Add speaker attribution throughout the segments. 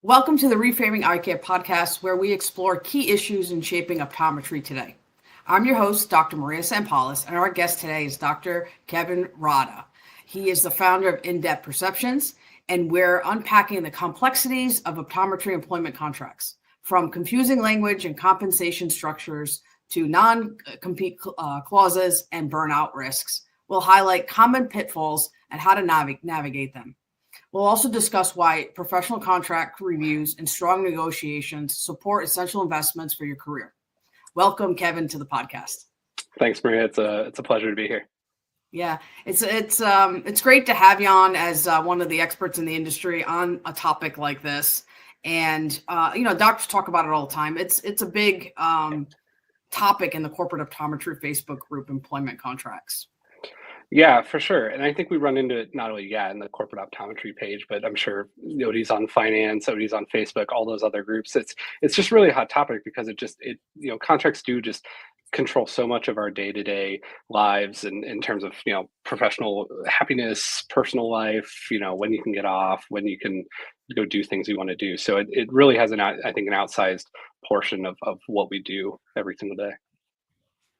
Speaker 1: Welcome to the Reframing Eye Care podcast, where we explore key issues in shaping optometry today. I'm your host, Dr. Maria Sampoulos, and our guest today is Dr. Kevin Rodda. He is the founder of In-Depth Perceptions, and we're unpacking the complexities of optometry employment contracts, from confusing language and compensation structures to non-compete clauses and burnout risks. We'll highlight common pitfalls and how to navigate them. We'll also discuss why professional contract reviews and strong negotiations support essential investments for your career. Welcome, Kevin, to the podcast.
Speaker 2: Thanks, Maria. It's a pleasure to be here.
Speaker 1: Yeah, it's great to have you on as one of the experts in the industry on a topic like this. And doctors talk about it all the time. It's a big topic in the corporate optometry Facebook group, employment contracts.
Speaker 2: Yeah, for sure. And I think we run into it not only in the corporate optometry page, but I'm sure OD's on finance, OD's on Facebook, all those other groups. It's just really a hot topic because contracts do just control so much of our day-to-day lives and in terms of professional happiness, personal life, when you can get off, when you can go do things you want to do. So it really has an outsized portion of what we do every single day.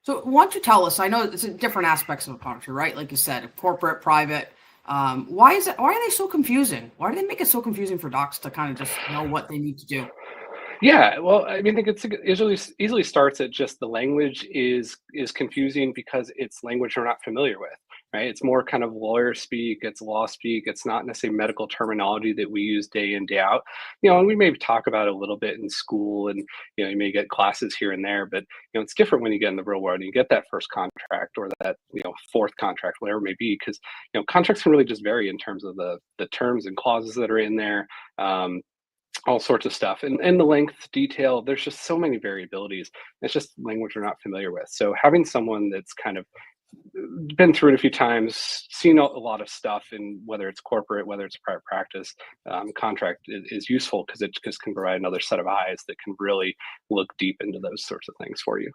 Speaker 1: So why don't you tell us, I know it's different aspects of optometry, right? Like you said, corporate, private. Why are they so confusing? Why do they make it so confusing for docs to kind of just know what they need to do?
Speaker 2: Yeah, well, I mean, I think it easily starts at just the language is confusing because it's language we're not familiar with, right? It's more kind of lawyer speak, it's law speak, it's not necessarily medical terminology that we use day in, day out. And we may talk about it a little bit in school and, you may get classes here and there, but, it's different when you get in the real world and you get that first contract or that, fourth contract, whatever it may be, because, contracts can really just vary in terms of the terms and clauses that are in there. All sorts of stuff and the length, detail, there's just so many variabilities. It's just language we're not familiar with. So having someone that's kind of been through it a few times, seen a lot of stuff, and whether it's corporate, whether it's private practice, contract is useful because it just can provide another set of eyes that can really look deep into those sorts of things for you.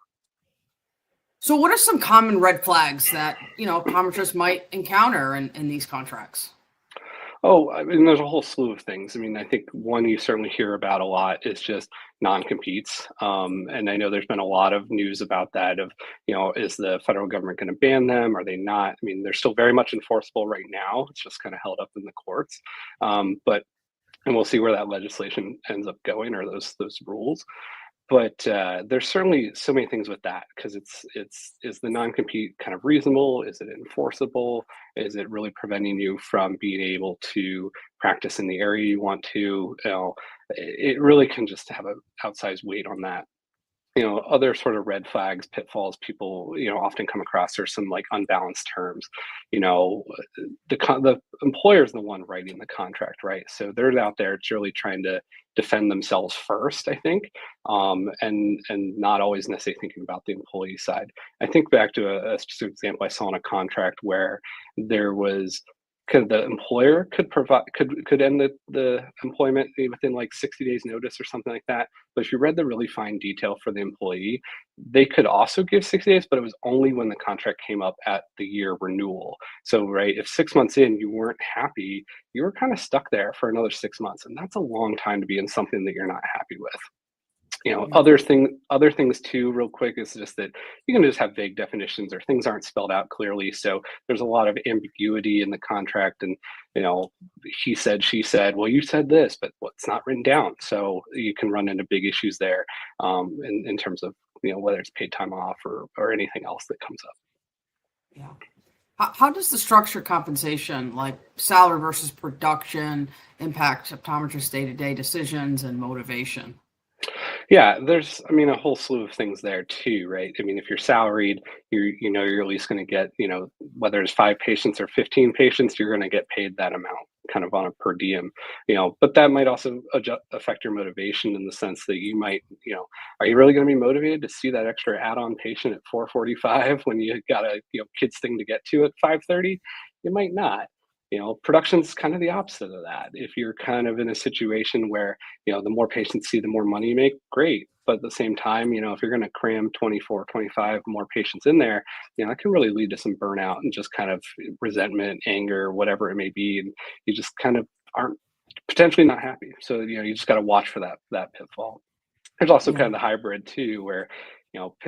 Speaker 1: So what are some common red flags that, optometrists might encounter in these contracts?
Speaker 2: Oh, I mean, there's a whole slew of things. I mean, I think one you certainly hear about a lot is just non-competes. And I know there's been a lot of news about that of, is the federal government going to ban them? Are they not? I mean, they're still very much enforceable right now. It's just kind of held up in the courts. And we'll see where that legislation ends up going or those rules. But there's certainly so many things with that because is the non-compete kind of reasonable? Is it enforceable? Is it really preventing you from being able to practice in the area you want to? It really can just have an outsized weight on that. Other sort of red flags, pitfalls people, often come across are some like unbalanced terms. The employer is the one writing the contract, right? So they're out there really trying to defend themselves first, I think, and not always necessarily thinking about the employee side. I think back to a specific example I saw in a contract where there was the employer could end the employment within like 60 days notice or something like that. But if you read the really fine detail for the employee, they could also give 60 days, but it was only when the contract came up at the year renewal. So, right, if 6 months in you weren't happy, you were kind of stuck there for another 6 months. And that's a long time to be in something that you're not happy with. Other things too, real quick, is just that you can just have vague definitions or things aren't spelled out clearly. So there's a lot of ambiguity in the contract and, he said, she said, well, you said this, but it's not written down. So you can run into big issues there in terms of, whether it's paid time off or anything else that comes up.
Speaker 1: Yeah. How does the structured compensation, like salary versus production, impact optometrists' day-to-day decisions and motivation?
Speaker 2: Yeah, there's, a whole slew of things there too, right? I mean, if you're salaried, you're at least going to get, whether it's 5 patients or 15 patients, you're going to get paid that amount kind of on a per diem, but that might also affect your motivation in the sense that you might, are you really going to be motivated to see that extra add-on patient at 4:45 when you got a, kids thing to get to at 5:30? You might not. Production's kind of the opposite of that. If you're kind of in a situation where, the more patients see, the more money you make, great. But at the same time, if you're going to cram 24, 25 more patients in there, that can really lead to some burnout and just kind of resentment, anger, whatever it may be. And you just kind of aren't potentially not happy. So, you just got to watch for that pitfall. There's also
Speaker 1: Yeah.
Speaker 2: kind of the hybrid too, where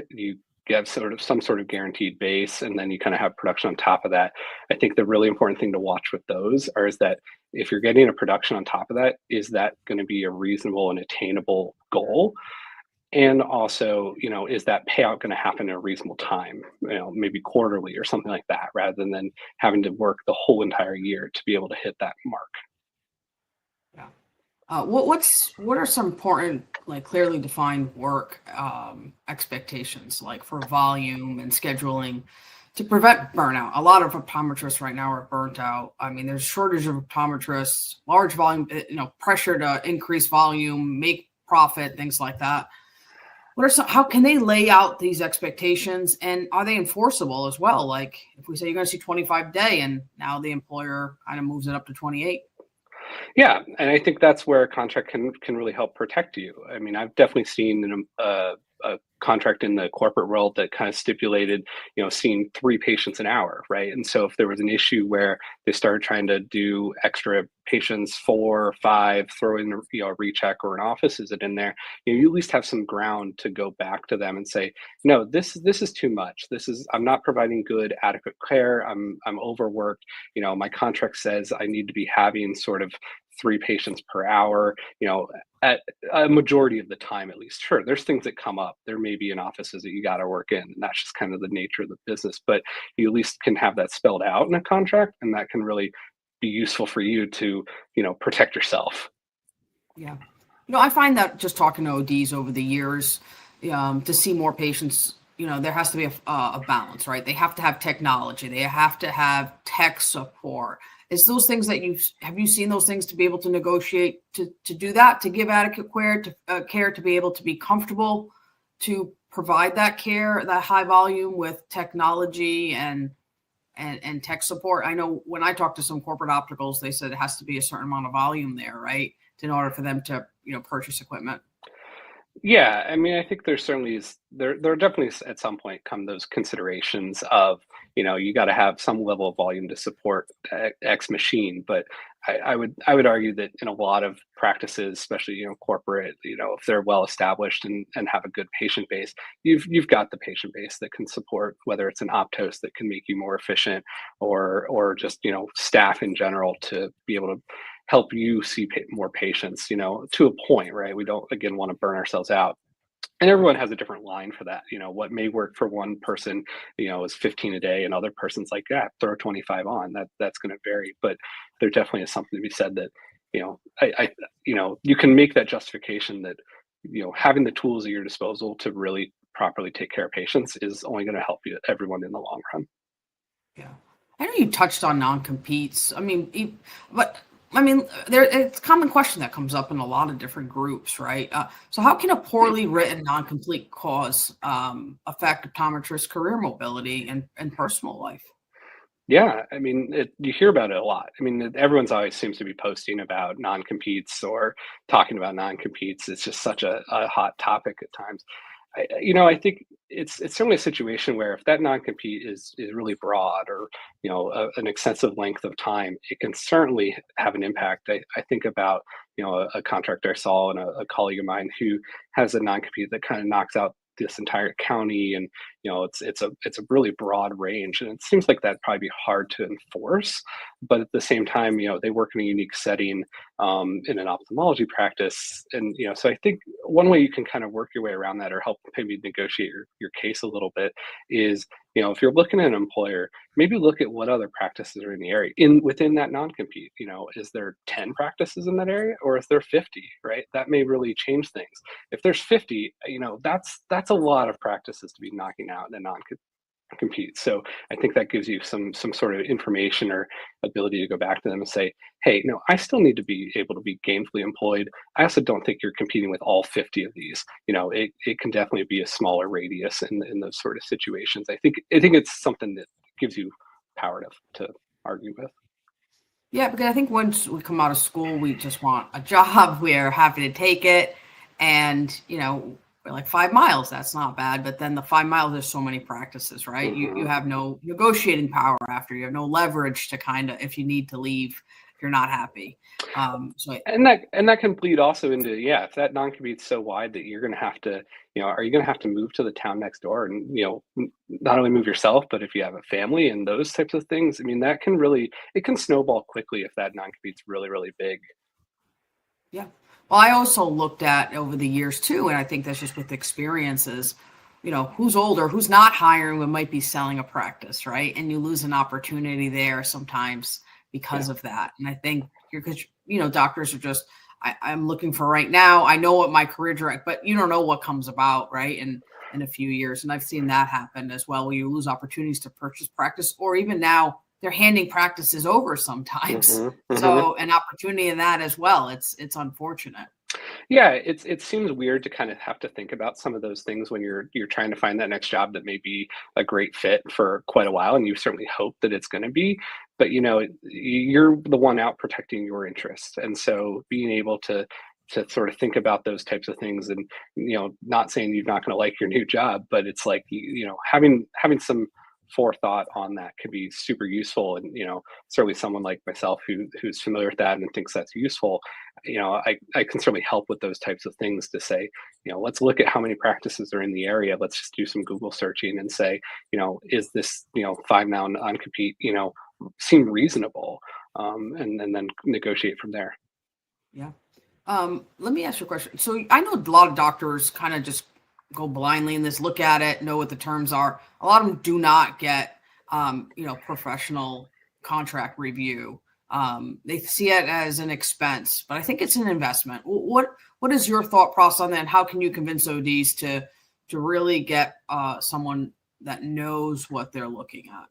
Speaker 2: you get some sort of guaranteed base, and then you kind of have production on top of that. I think the really important thing to watch with those is that if you're getting a production on top of that, is that going to be a reasonable and attainable goal? And also, is that payout going to happen in a reasonable time? Maybe quarterly or something like that, rather than having to work the whole entire year to be able to hit that mark.
Speaker 1: Yeah. What are some important, like clearly defined work expectations, like for volume and scheduling, to prevent burnout? A lot of optometrists right now are burnt out. I mean, there's shortage of optometrists, large volume, pressure to increase volume, make profit, things like that. How can they lay out these expectations, and are they enforceable as well? Like if we say you're going to see 25 day, and now the employer kind of moves it up to 28.
Speaker 2: Yeah, and I think that's where a contract can really help protect you. I mean, I've definitely seen a contract in the corporate world that kind of stipulated, seeing 3 patients an hour, right? And so if there was an issue where they started trying to do extra patients, 4 or 5, throw in a recheck or an office visit in there, you at least have some ground to go back to them and say, no, this is too much. I'm not providing good, adequate care. I'm overworked. My contract says I need to be having sort of 3 patients per hour, at a majority of the time, at least. Sure, there's things that come up. There may be an offices that you got to work in, and that's just kind of the nature of the business. But you at least can have that spelled out in a contract, and that can really be useful for you to, protect yourself.
Speaker 1: Yeah. I find that just talking to ODs over the years, to see more patients, there has to be a balance, right? They have to have technology. They have to have tech support. Is those things that have you seen those things to be able to negotiate to do that, to give adequate care to be able to be comfortable to provide that care, that high volume with technology and tech support? I know when I talked to some corporate opticals, they said it has to be a certain amount of volume there, right, in order for them to purchase equipment.
Speaker 2: Yeah, I mean, I think there certainly is. There definitely at some point come those considerations of, you got to have some level of volume to support X machine. But I would argue that in a lot of practices, especially corporate, if they're well established and have a good patient base, you've got the patient base that can support, whether it's an Optos that can make you more efficient, or just staff in general to be able to help you see more patients, to a point, right? We don't, again, want to burn ourselves out. And everyone has a different line for that. What may work for one person, is 15 a day, and other person's like, yeah, throw 25 on. That's going to vary. But there definitely is something to be said that, you can make that justification that, having the tools at your disposal to really properly take care of patients is only going to help everyone in the long run.
Speaker 1: Yeah. I know you touched on non-competes. It's a common question that comes up in a lot of different groups, right? So how can a poorly written non-complete clause affect optometrists' career mobility and personal life?
Speaker 2: Yeah, I mean, you hear about it a lot. I mean, everyone's always seems to be posting about non-competes or talking about non-competes. It's just such a hot topic at times. I think it's certainly a situation where if that non-compete is really broad, or an excessive length of time, it can certainly have an impact. I think about a contractor I saw, and a colleague of mine who has a non-compete that kind of knocks out this entire county, and it's a really broad range, and it seems like that'd probably be hard to enforce. But at the same time, they work in a unique setting, in an ophthalmology practice, and so I think one way you can kind of work your way around that, or help maybe negotiate your case a little bit, is if you're looking at an employer, maybe look at what other practices are in the area within that non-compete. Is there 10 practices in that area, or is there 50? Right, that may really change things. If there's 50, that's a lot of practices to be knocking out in a non-compete. So I think that gives you some sort of information or ability to go back to them and say, hey, no, I still need to be able to be gainfully employed. I also don't think you're competing with all 50 of these. It can definitely be a smaller radius in those sort of situations. I think it's something that gives you power to argue with.
Speaker 1: Yeah, because I think once we come out of school, we just want a job. We're happy to take it. And, we're like 5 miles, that's not bad. But then the 5 miles, there's so many practices, right?
Speaker 2: Mm-hmm.
Speaker 1: You have no negotiating power after. You have no leverage to kind of, if you need to leave, if you're not happy. So
Speaker 2: And that can bleed also into, yeah, if that non-compete's so wide that you're gonna have to, are you gonna have to move to the town next door and, not only move yourself, but if you have a family and those types of things, I mean, that can really it can snowball quickly if that non-compete's really, really big.
Speaker 1: Yeah. Well, I also looked at over the years too, and I think that's just with experiences, who's older, who's not hiring, but might be selling a practice, right? And you lose an opportunity there sometimes because
Speaker 2: Yeah.
Speaker 1: of that. And I think because doctors are just, I'm looking for right now. I know what my career direct, but you don't know what comes about, right? And in a few years, and I've seen that happen as well, where you lose opportunities to purchase practice, or even now they're handing practices over sometimes.
Speaker 2: Mhm, mhm.
Speaker 1: So an opportunity in that as well. It's unfortunate.
Speaker 2: Yeah, it seems weird to kind of have to think about some of those things when you're trying to find that next job that may be a great fit for quite a while, and you certainly hope that it's gonna be, but, you're the one out protecting your interests, and so being able to sort of think about those types of things and, not saying you're not gonna like your new job, but it's like, having some forethought on that could be super useful, and, certainly someone like myself who's familiar with that and thinks that's useful, I can certainly help with those types of things to say, let's look at how many practices are in the area. Let's just do some Google searching and say, is this, 5 now non-compete, seem reasonable? And then negotiate from there.
Speaker 1: Yeah. Let me ask you a question. So I know a lot of doctors kind of just go blindly in this, look at it, know what the terms are. A lot of them do not get, professional contract review. They see it as an expense, but I think it's an investment. What is your thought process on that? And how can you convince ODs to really get someone that knows what they're looking at?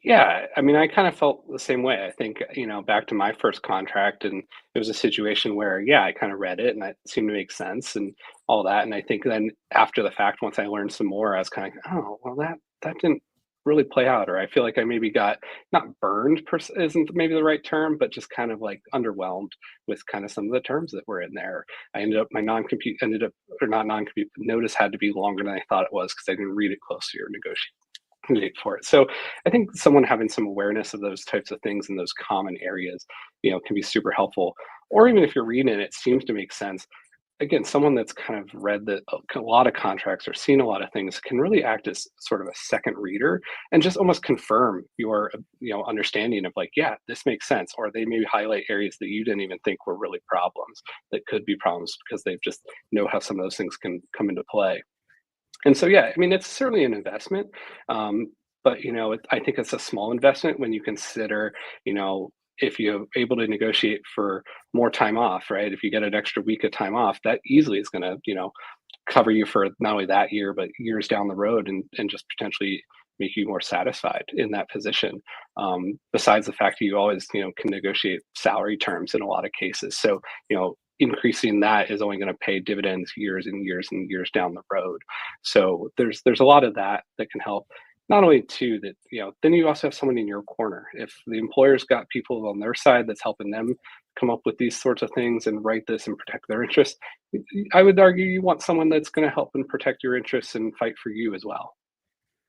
Speaker 2: Yeah, I mean, I kind of felt the same way. I think, back to my first contract, and it was a situation where, yeah, I kind of read it and it seemed to make sense and all that. And I think then after the fact, once I learned some more, I was kind of, oh, well, that didn't really play out, or I feel like I maybe got not burned isn't maybe the right term, but just kind of like underwhelmed with kind of some of the terms that were in there. I ended up my non-compete ended up or not non-compete but notice had to be longer than I thought it was because I didn't read it closely or negotiate for it. So I think someone having some awareness of those types of things in those common areas, can be super helpful. Or even if you're reading it, it seems to make sense. Again, someone that's kind of read a lot of contracts or seen a lot of things can really act as sort of a second reader and just almost confirm your understanding of like, yeah, this makes sense. Or they maybe highlight areas that you didn't even think were really problems that could be problems because they've just know how some of those things can come into play. And so, yeah, I mean, it's certainly an investment, but I think it's a small investment when you consider, if you're able to negotiate for more time off, right? If you get an extra week of time off, that easily is going to, cover you for not only that year, but years down the road, and just potentially make you more satisfied in that position. Besides the fact that you always, can negotiate salary terms in a lot of cases. So, increasing that is only going to pay dividends years and years and years down the road. So there's a lot of that that can help. Not only too that then you also have someone in your corner. If the employer's got people on their side that's helping them come up with these sorts of things and write this and protect their interests, I would argue you want someone that's going to help and protect your interests and fight for you as well.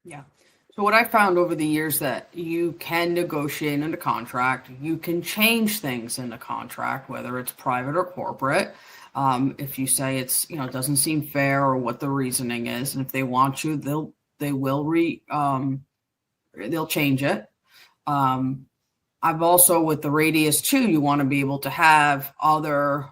Speaker 1: Yeah. So what I found over the years that you can negotiate in a contract, you can change things in a contract, whether it's private or corporate. If you say it's doesn't seem fair or what the reasoning is, and if they want you, they'll change it. I've also with the radius too, you want to be able to have other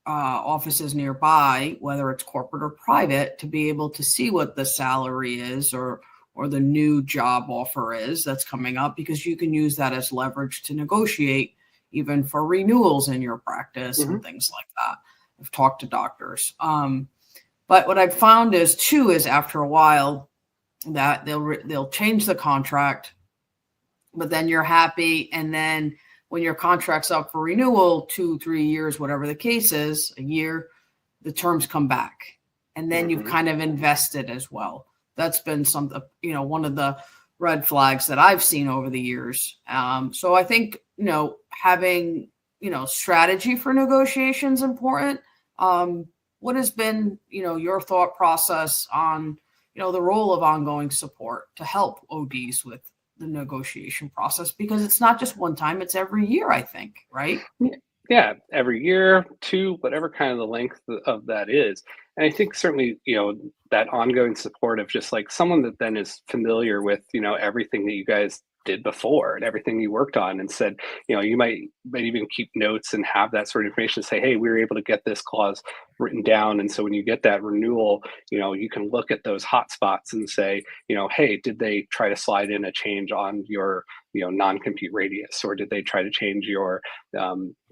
Speaker 1: offices nearby, whether it's corporate or private, to be able to see what the salary is or the new job offer is that's coming up, because you can use that as leverage to negotiate even for renewals in your practice
Speaker 2: Hmm.
Speaker 1: and things like that. I've talked to doctors. But what I've found is after a while that they'll change the contract, but then you're happy. And then when your contract's up for renewal, 2-3 years, whatever the case is, a year, the terms come back. And then you've
Speaker 2: Hmm.
Speaker 1: kind of invested as well. That's been one of the red flags that I've seen over the years. So I think, having, strategy for negotiations important. What has been, your thought process on, the role of ongoing support to help ODs with the negotiation process, because it's not just one time, it's every year, I think, right?
Speaker 2: Yeah, every year, two, whatever kind of the length of that is. And I think certainly, that ongoing support of just like someone that then is familiar with, everything that you guys did before and everything you worked on and said, you might even keep notes and have that sort of information, say, hey, we were able to get this clause written down. And so when you get that renewal, you can look at those hot spots and say, hey, did they try to slide in a change on your, non-compete radius, or did they try to change your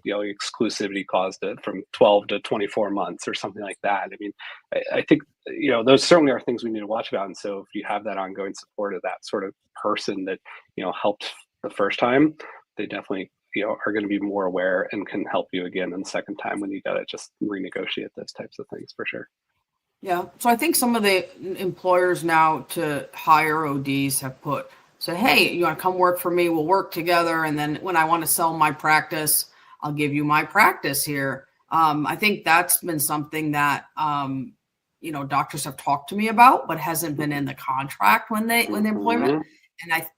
Speaker 2: exclusivity clause from 12 to 24 months or something like that. I mean, I think, those certainly are things we need to watch about. And so if you have that ongoing support of that sort of person that, helped the first time, they definitely, are going to be more aware and can help you again in the second time when you got to just renegotiate those types of things for sure.
Speaker 1: Yeah. So I think some of the employers now to hire ODs have say, hey, you want to come work for me? We'll work together. And then when I want to sell my practice, I'll give you my practice here. I think that's been something that, doctors have talked to me about, but hasn't been in the contract when the employment.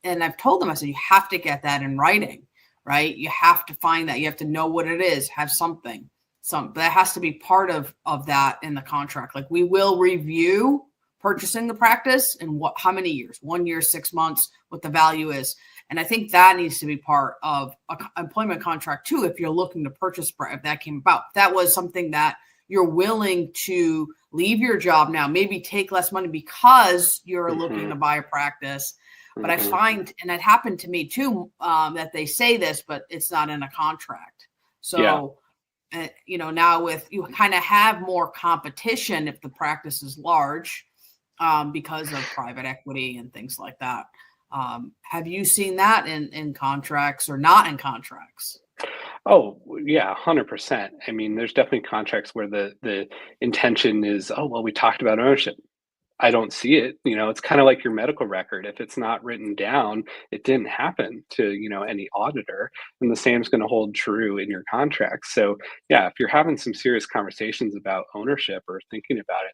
Speaker 1: And I've told them, I said, you have to get that in writing, right? You have to find that. You have to know what it is, have something. That has to be part of that in the contract. Like, we will review purchasing the practice in how many years? 1 year, 6 months, what the value is. And I think that needs to be part of an employment contract too, if you're looking to purchase, if that came about. If that was something that you're willing to leave your job now, maybe take less money because you're looking to buy a practice. But I find, and it happened to me too, that they say this, but it's not in a contract. So, now you kind of have more competition if the practice is large, because of private equity and things like that. Have you seen that in contracts or not in contracts?
Speaker 2: Oh, yeah, 100%. I mean, there's definitely contracts where the intention is, oh, well, we talked about ownership. I don't see it. It's kind of like your medical record. If it's not written down, it didn't happen to, any auditor. And the same is going to hold true in your contract. So yeah, if you're having some serious conversations about ownership or thinking about it,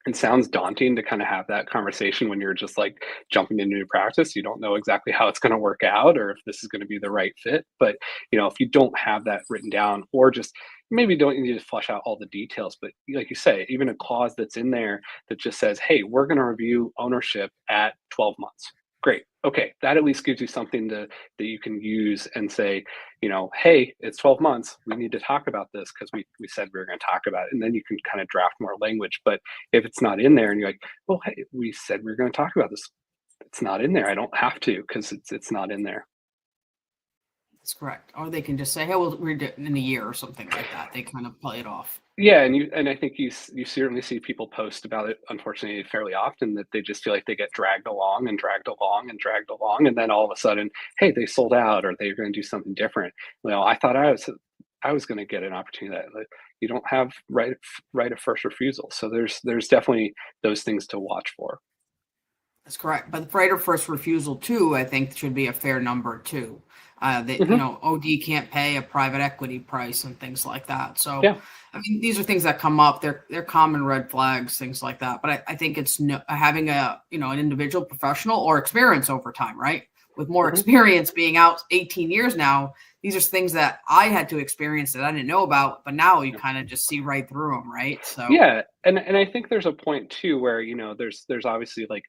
Speaker 2: it sounds daunting to kind of have that conversation when you're just like jumping into new practice. You don't know exactly how it's going to work out or if this is going to be the right fit. But, if you don't have that written down, or just maybe don't need to flesh out all the details, but like you say, even a clause that's in there that just says, hey, we're going to review ownership at 12 months. Great. Okay. That at least gives you something that you can use and say, hey, it's 12 months. We need to talk about this because we said we were going to talk about it. And then you can kind of draft more language. But if it's not in there and you're like, well, hey, we said we were going to talk about this. It's not in there. I don't have to because it's not in there.
Speaker 1: That's correct. Or they can just say, hey, we'll read it in a year or something like that. They kind of play it off.
Speaker 2: Yeah, and I think you certainly see people post about it, unfortunately, fairly often, that they just feel like they get dragged along and dragged along and dragged along, and then all of a sudden, hey, they sold out or they're going to do something different. Well, I thought I was going to get an opportunity that you don't have right of first refusal. So there's definitely those things to watch for.
Speaker 1: That's correct. But the right of first refusal too, I think, should be a fair number too. That OD can't pay a private equity price and things like that. So,
Speaker 2: yeah.
Speaker 1: I mean, these are things that come up. They're common red flags, things like that. But I think it's having an individual professional or experience over time, right? With more experience, being out 18 years now, these are things that I had to experience that I didn't know about. But now you kind of just see right through them, right? So
Speaker 2: yeah, and I think there's a point too where there's obviously like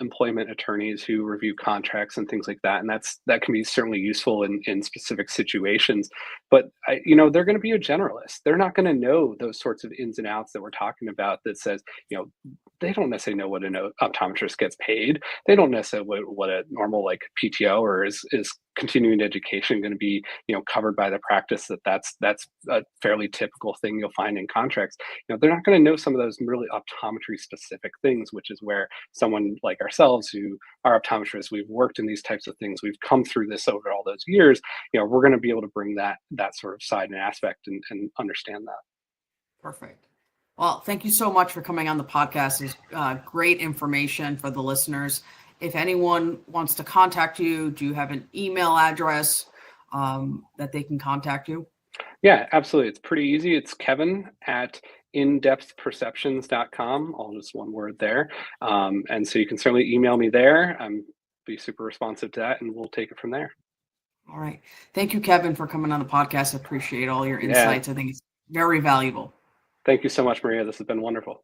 Speaker 2: employment attorneys who review contracts and things like that, and that can be certainly useful in specific situations. But they're going to be a generalist. They're not going to know those sorts of ins and outs that we're talking about. That says they don't necessarily know what an optometrist gets paid. They don't necessarily what a normal like PTO or is continuing education going to be covered by the practice. That's a fairly typical thing you'll find in contracts. They're not going to know some of those really optometry specific things, which is where someone like ourselves who are optometrists, we've worked in these types of things, we've come through this over all those years, we're going to be able to bring that sort of side and aspect and understand that.
Speaker 1: Perfect. Well, thank you so much for coming on the podcast. It's great information for the listeners. If anyone wants to contact you, do you have an email address that they can contact you?
Speaker 2: Yeah, absolutely. It's pretty easy. It's Kevin@indepthperceptions.com, all just one word there. And so you can certainly email me there. I'm be super responsive to that, and we'll take it from there.
Speaker 1: All right. Thank you, Kevin, for coming on the podcast. I appreciate all your
Speaker 2: Yeah.
Speaker 1: insights. I think it's very valuable.
Speaker 2: Thank you so much, Maria. This has been wonderful.